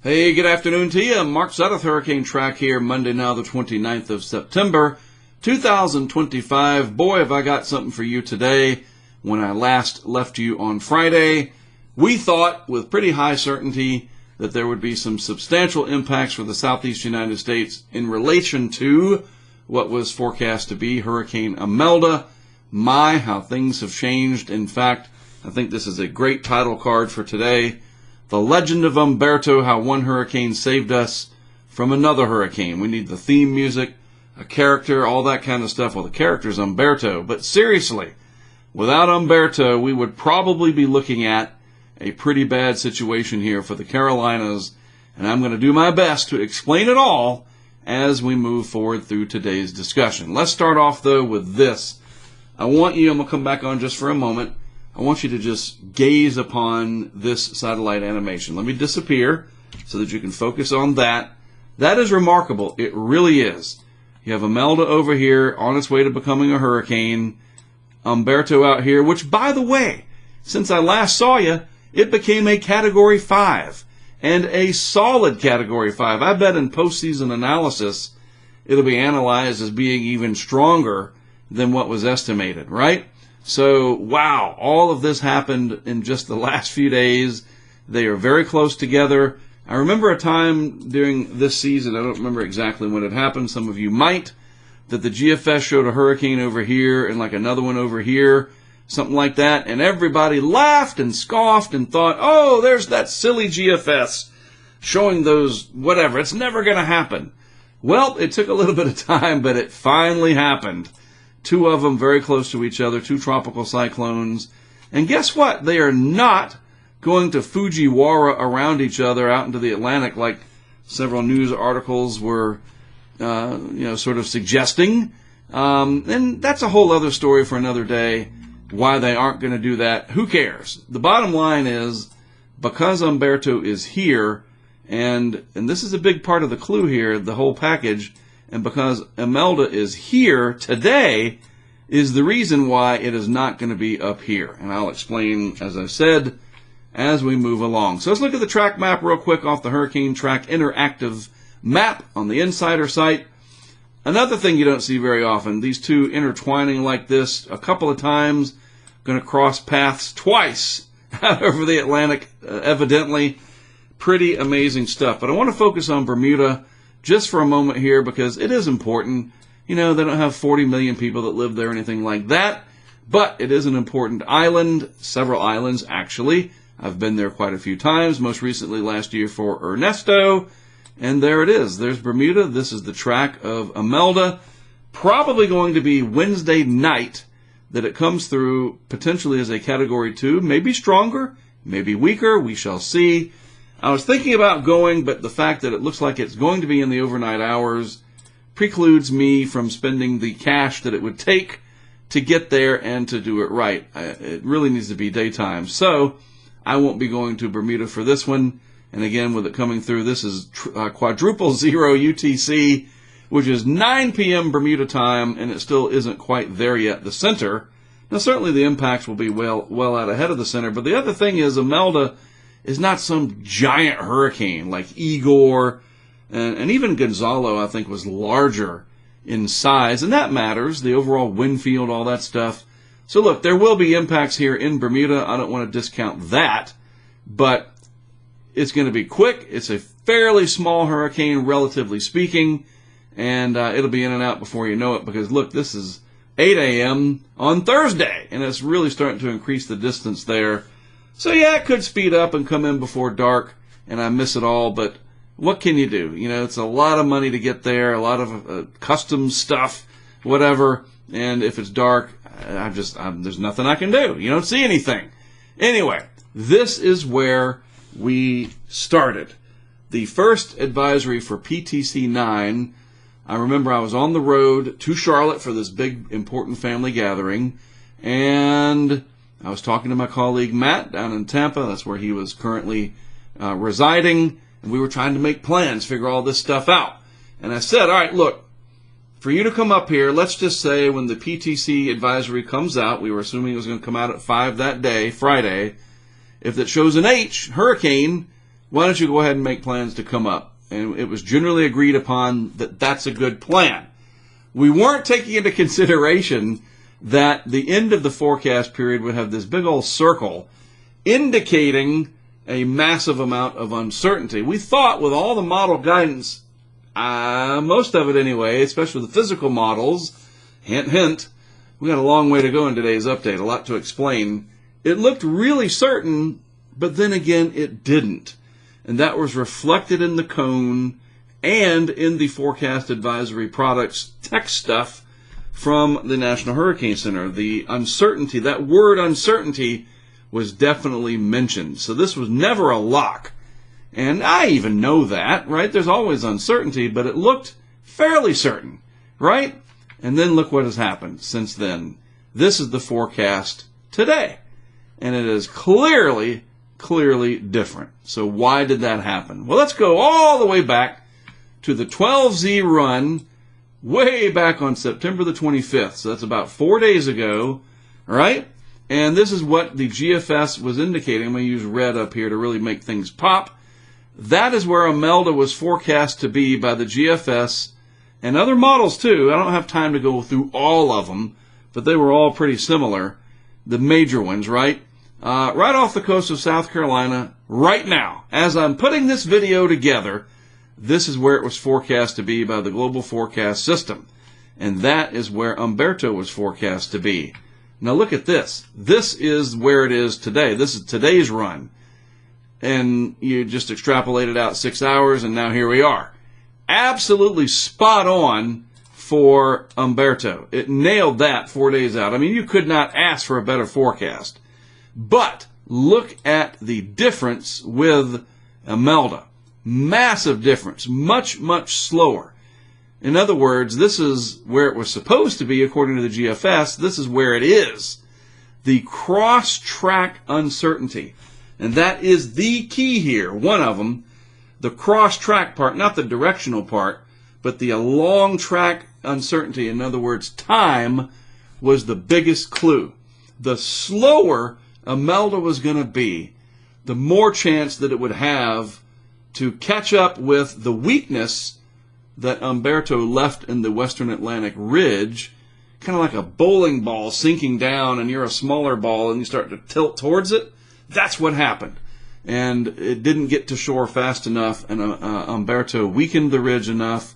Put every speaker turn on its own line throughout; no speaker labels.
Hey, good afternoon to you. Mark Sudduth, HurricaneTrack here, Monday now the 29th of September, 2025. Boy, have I got something for you today. When I last left you on Friday, we thought with pretty high certainty that there would be some substantial impacts for the southeast United States in relation to what was forecast to be Hurricane Imelda. My, how things have changed. In fact, I think this is a great title card for today. The Legend of Humberto, how one hurricane saved us from another hurricane. We need the theme music, a character, all that kind of stuff. Well, the character's Humberto. But seriously, without Humberto, we would probably be looking at a pretty bad situation here for the Carolinas. And I'm going to do my best to explain it all as we move forward through today's discussion. Let's start off, though, with this. I'm going to come back on just for a moment. I want you to just gaze upon this satellite animation. Let me disappear so that you can focus on that. That is remarkable. It really is. You have Imelda over here on its way to becoming a hurricane. Humberto out here, which, by the way, since I last saw you, it became a Category 5. And a solid Category 5. I bet in postseason analysis, it'll be analyzed as being even stronger than what was estimated, right? So, wow, all of this happened in just the last few days. They are very close together. I remember a time during this season, I don't remember exactly when it happened, some of you might, that the GFS showed a hurricane over here and like another one over here, something like that, and everybody laughed and scoffed and thought, oh, there's that silly GFS showing those whatever. It's never going to happen. Well, it took a little bit of time, but it finally happened. Two of them very close to each other, two tropical cyclones. And guess what? They are not going to Fujiwara around each other out into the Atlantic like several news articles were, sort of suggesting. And that's a whole other story for another day, why they aren't going to do that. Who cares? The bottom line is, because Humberto is here, and this is a big part of the clue here, the whole package, and because Imelda is here today is the reason why it is not going to be up here. And I'll explain, as I said, as we move along. So let's look at the track map real quick off the HurricaneTrack interactive map on the Insider site. Another thing you don't see very often, these two intertwining like this a couple of times, going to cross paths twice over the Atlantic, evidently. Pretty amazing stuff. But I want to focus on Bermuda just for a moment here, because it is important. You know, they don't have 40 million people that live there or anything like that, but it is an important island, several islands actually. I've been there quite a few times, most recently last year for Ernesto, and there it is. There's Bermuda. This is the track of Imelda. Probably going to be Wednesday night that it comes through, potentially as a Category 2, maybe stronger, maybe weaker, we shall see. I was thinking about going, but the fact that it looks like it's going to be in the overnight hours precludes me from spending the cash that it would take to get there and to do it right. It really needs to be daytime. So I won't be going to Bermuda for this one. And again, with it coming through, this is quadruple zero UTC, which is 9 p.m. Bermuda time, and it still isn't quite there yet, the center. Now, certainly the impacts will be well out ahead of the center. But the other thing is, Imelda is not some giant hurricane like Igor, and even Gonzalo, I think, was larger in size, and that matters, the overall wind field, all that stuff. So look, there will be impacts here in Bermuda. I don't want to discount that, but it's going to be quick. It's a fairly small hurricane, relatively speaking, and it'll be in and out before you know it, because look, this is 8 a.m. on Thursday, and it's really starting to increase the distance there. So yeah, it could speed up and come in before dark, and I miss it all, but what can you do? You know, it's a lot of money to get there, a lot of custom stuff, whatever, and if it's dark, there's nothing I can do. You don't see anything. Anyway, this is where we started. The first advisory for PTC 9, I remember I was on the road to Charlotte for this big, important family gathering, and I was talking to my colleague Matt down in Tampa. That's where he was currently residing. And we were trying to make plans, figure all this stuff out. And I said, all right, look, for you to come up here, let's just say when the PTC advisory comes out, we were assuming it was going to come out at 5 that day, Friday. If it shows an H, hurricane, why don't you go ahead and make plans to come up? And it was generally agreed upon that that's a good plan. We weren't taking into consideration that the end of the forecast period would have this big old circle indicating a massive amount of uncertainty. We thought with all the model guidance, most of it anyway, especially the physical models, hint, hint, we got a long way to go in today's update, a lot to explain. It looked really certain, but then again, it didn't. And that was reflected in the cone and in the forecast advisory products text stuff from the National Hurricane Center. The uncertainty, that word uncertainty, was definitely mentioned. So this was never a lock. And I even know that, right? There's always uncertainty, but it looked fairly certain, right? And then look what has happened since then. This is the forecast today. And it is clearly different. So why did that happen? Well, let's go all the way back to the 12Z run way back on September the 25th. So that's about 4 days ago, right? And this is what the GFS was indicating. I'm going to use red up here to really make things pop. That is where Imelda was forecast to be by the GFS and other models too. I don't have time to go through all of them, but they were all pretty similar. The major ones, right? Right off the coast of South Carolina, right now. As I'm putting this video together, this is where it was forecast to be by the Global Forecast System. And that is where Humberto was forecast to be. Now look at this. This is where it is today. This is today's run. And you just extrapolated out 6 hours, and now here we are. Absolutely spot on for Humberto. It nailed that 4 days out. I mean, you could not ask for a better forecast. But look at the difference with Imelda. Massive difference. Much, much slower. In other words, this is where it was supposed to be according to the GFS. This is where it is. The cross-track uncertainty. And that is the key here. One of them. The cross-track part, not the directional part, but the long-track uncertainty. In other words, time was the biggest clue. The slower Imelda was going to be, the more chance that it would have to catch up with the weakness that Humberto left in the Western Atlantic Ridge, kind of like a bowling ball sinking down, and you're a smaller ball and you start to tilt towards it. That's what happened. And it didn't get to shore fast enough, and Humberto weakened the ridge enough,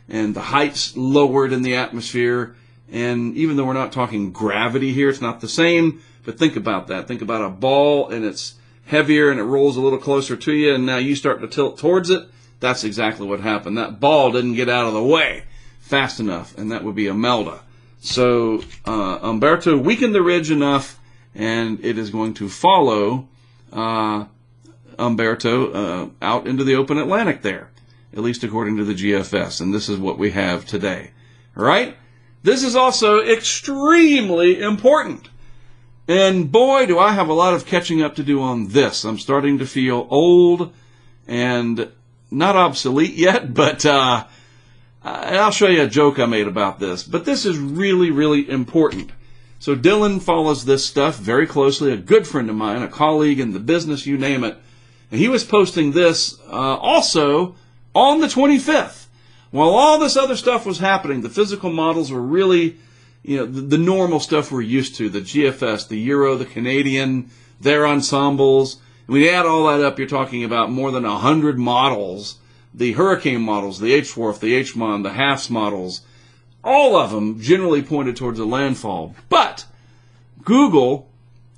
and the heights lowered in the atmosphere. And even though we're not talking gravity here, it's not the same, but think about that. Think about a ball, and it's heavier, and it rolls a little closer to you, and now you start to tilt towards it. That's exactly what happened. That ball didn't get out of the way fast enough, and that would be Imelda. So Humberto weakened the ridge enough, and it is going to follow Humberto out into the open Atlantic there, at least according to the GFS, and this is what we have today. All right? This is also extremely important. And boy, do I have a lot of catching up to do on this. I'm starting to feel old and not obsolete yet, but I'll show you a joke I made about this. But this is really important. So Dylan follows this stuff very closely, a good friend of mine, a colleague in the business, you name it. And he was posting this also on the 25th. While all this other stuff was happening, the physical models were really, the normal stuff we're used to, the GFS, the Euro, the Canadian, their ensembles. When you add all that up, you're talking about more than 100 models, the hurricane models, the HWRF, the HMON, the HAFS models. All of them generally pointed towards a landfall. But Google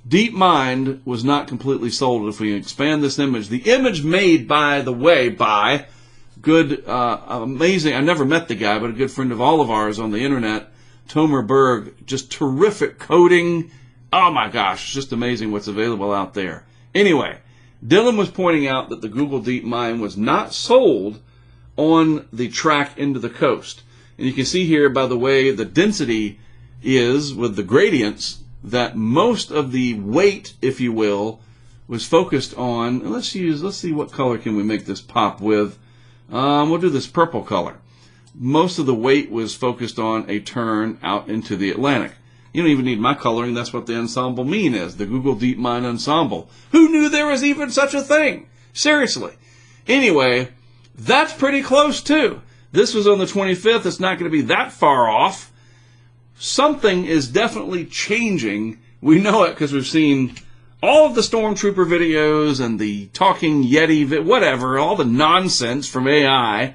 DeepMind was not completely sold. If we expand this image, the image made, by the way, by good, amazing, I never met the guy, but a good friend of all of ours on the internet, Tomer Berg, just terrific coding. Oh my gosh, it's just amazing what's available out there. Anyway, Dylan was pointing out that the Google DeepMind was not sold on the track into the coast. And you can see here, by the way, the density is, with the gradients, that most of the weight, if you will, was focused on, let's see what color can we make this pop with. We'll do this purple color. Most of the weight was focused on a turn out into the Atlantic. You don't even need my coloring. That's what the ensemble mean is, the Google DeepMind ensemble. Who knew there was even such a thing? Seriously. Anyway, that's pretty close too. This was on the 25th. It's not going to be that far off. Something is definitely changing. We know it because we've seen all of the Stormtrooper videos and the talking Yeti, whatever, all the nonsense from AI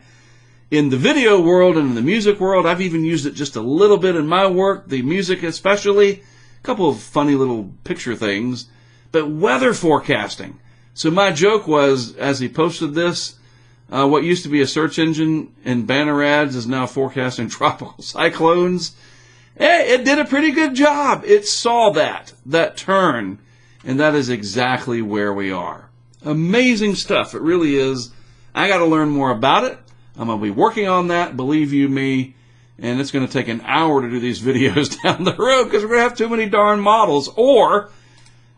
in the video world and in the music world. I've even used it just a little bit in my work, the music especially. A couple of funny little picture things. But weather forecasting. So my joke was, as he posted this, what used to be a search engine in banner ads is now forecasting tropical cyclones. It did a pretty good job. It saw that turn, and that is exactly where we are. Amazing stuff. It really is. I got to learn more about it. I'm going to be working on that, believe you me, and it's going to take an hour to do these videos down the road because we're going to have too many darn models, or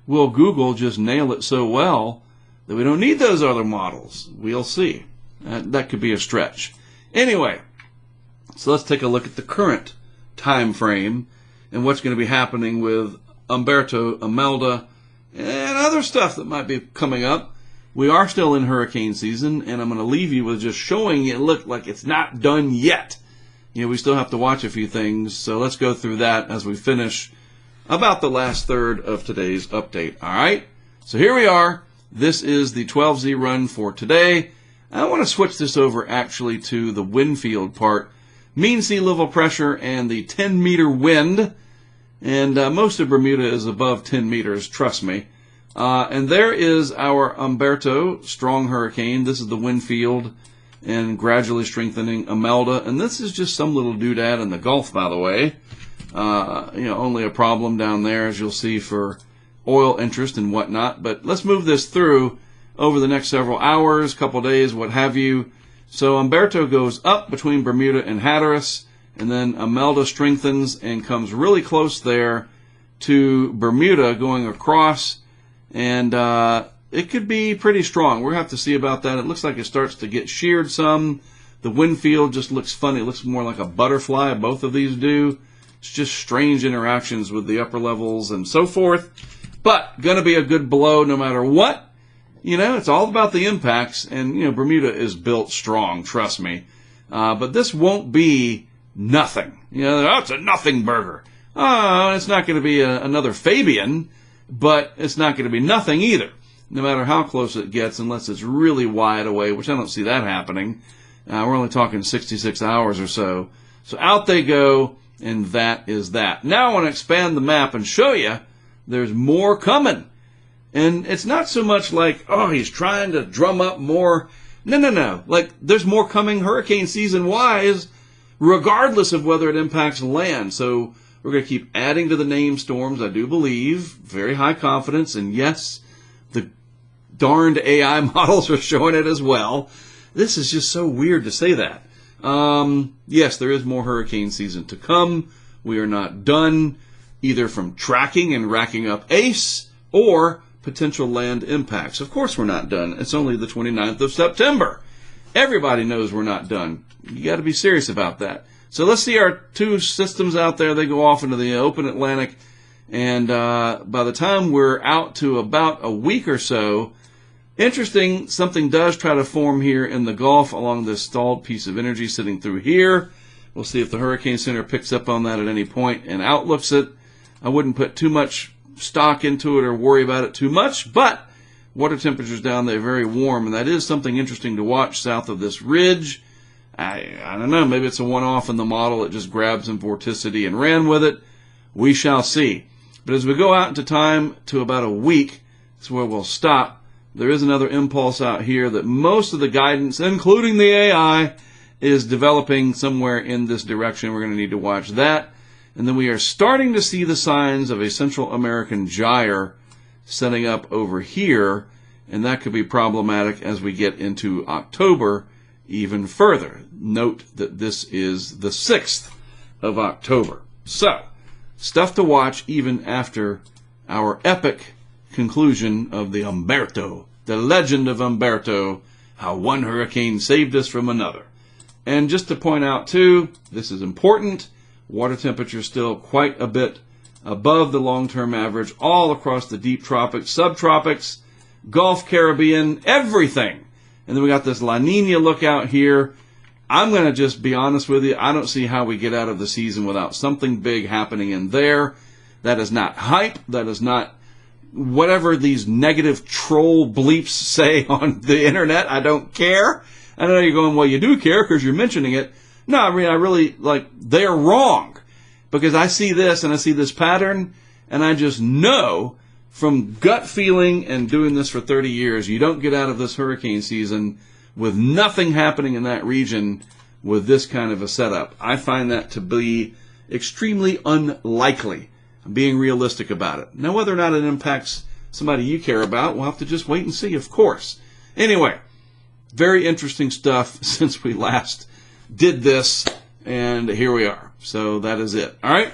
will Google just nail it so well that we don't need those other models? We'll see. That could be a stretch. Anyway, so let's take a look at the current time frame and what's going to be happening with Humberto, Imelda, and other stuff that might be coming up. We are still in hurricane season, and I'm going to leave you with just showing it look like it's not done yet. You know, we still have to watch a few things, so let's go through that as we finish about the last third of today's update. All right, so here we are. This is the 12Z run for today. I want to switch this over actually to the wind field part. Mean sea level pressure and the 10-meter wind. And most of Bermuda is above 10 meters, trust me. And there is our Humberto, strong hurricane. This is the wind field and gradually strengthening Imelda. And this is just some little doodad in the Gulf, by the way. Only a problem down there, as you'll see, for oil interest and whatnot. But let's move this through over the next several hours, couple days, what have you. So Humberto goes up between Bermuda and Hatteras, and then Imelda strengthens and comes really close there to Bermuda going across, and it could be pretty strong. We'll have to see about that. It looks like it starts to get sheared some. The wind field just looks funny. It looks more like a butterfly. Both of these do. It's just strange interactions with the upper levels and so forth. But going to be a good blow no matter what. You know, it's all about the impacts, and, you know, Bermuda is built strong, trust me. But this won't be nothing. You know, it's a nothing burger. It's not going to be another Fabian, but it's not going to be nothing either, no matter how close it gets, unless it's really wide away, which I don't see that happening. We're only talking 66 hours or so. So out they go, and that is that. Now I want to expand the map and show you there's more coming. And it's not so much like, oh, he's trying to drum up more. No. Like, there's more coming hurricane season-wise, regardless of whether it impacts land. So we're going to keep adding to the name storms, I do believe. Very high confidence. And yes, the darned AI models are showing it as well. This is just so weird to say that. Yes, there is more hurricane season to come. We are not done, either from tracking and racking up ACE or potential land impacts. Of course we're not done. It's only the 29th of September. Everybody knows we're not done. You got to be serious about that. So let's see our two systems out there. They go off into the open Atlantic, and by the time we're out to about a week or so, interesting, something does try to form here in the Gulf along this stalled piece of energy sitting through here. We'll see if the Hurricane Center picks up on that at any point and outlooks it. I wouldn't put too much stock into it or worry about it too much, but water temperatures down there are very warm, and that is something interesting to watch south of this ridge. I don't know, maybe it's a one-off in the model. It just grabbed some vorticity and ran with it. We shall see. But as we go out into time to about a week, that's where we'll stop. There is another impulse out here that most of the guidance, including the AI, is developing somewhere in this direction. We're going to need to watch that. And then we are starting to see the signs of a Central American gyre setting up over here, and that could be problematic as we get into October even further. Note that this is the 6th of October. So, stuff to watch even after our epic conclusion of the Humberto, the Legend of Humberto, how one hurricane saved us from another. And just to point out, too, this is important, water temperature still quite a bit above the long-term average all across the deep tropics, subtropics, Gulf, Caribbean, everything. And then we got this La Nina lookout here. I'm going to just be honest with you. I don't see how we get out of the season without something big happening in there. That is not hype. That is not whatever these negative troll bleeps say on the internet. I don't care. I know you're going, well, you do care because you're mentioning it. No, I mean, I really, they're wrong. Because I see this and I see this pattern, and I just know from gut feeling and doing this for 30 years, you don't get out of this hurricane season with nothing happening in that region with this kind of a setup. I find that to be extremely unlikely. I'm being realistic about it. Now, whether or not it impacts somebody you care about, we'll have to just wait and see, of course. Anyway, very interesting stuff since we last did this, and here we are. So that is it. All right.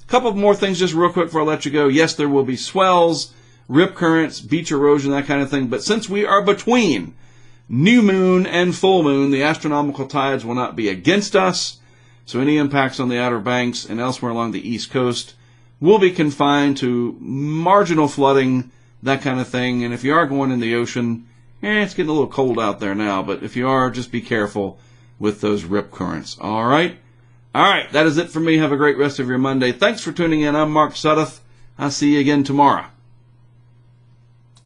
Couple of more things just real quick before I let you go. Yes, there will be swells, rip currents, beach erosion, that kind of thing. But since we are between new moon and full moon, the astronomical tides will not be against us. So any impacts on the Outer Banks and elsewhere along the East Coast will be confined to marginal flooding, that kind of thing. And if you are going in the ocean, it's getting a little cold out there now. But if you are, just be careful with those rip currents. All right. All right, that is it for me. Have a great rest of your Monday. Thanks for tuning in. I'm Mark Sudduth. I'll see you again tomorrow.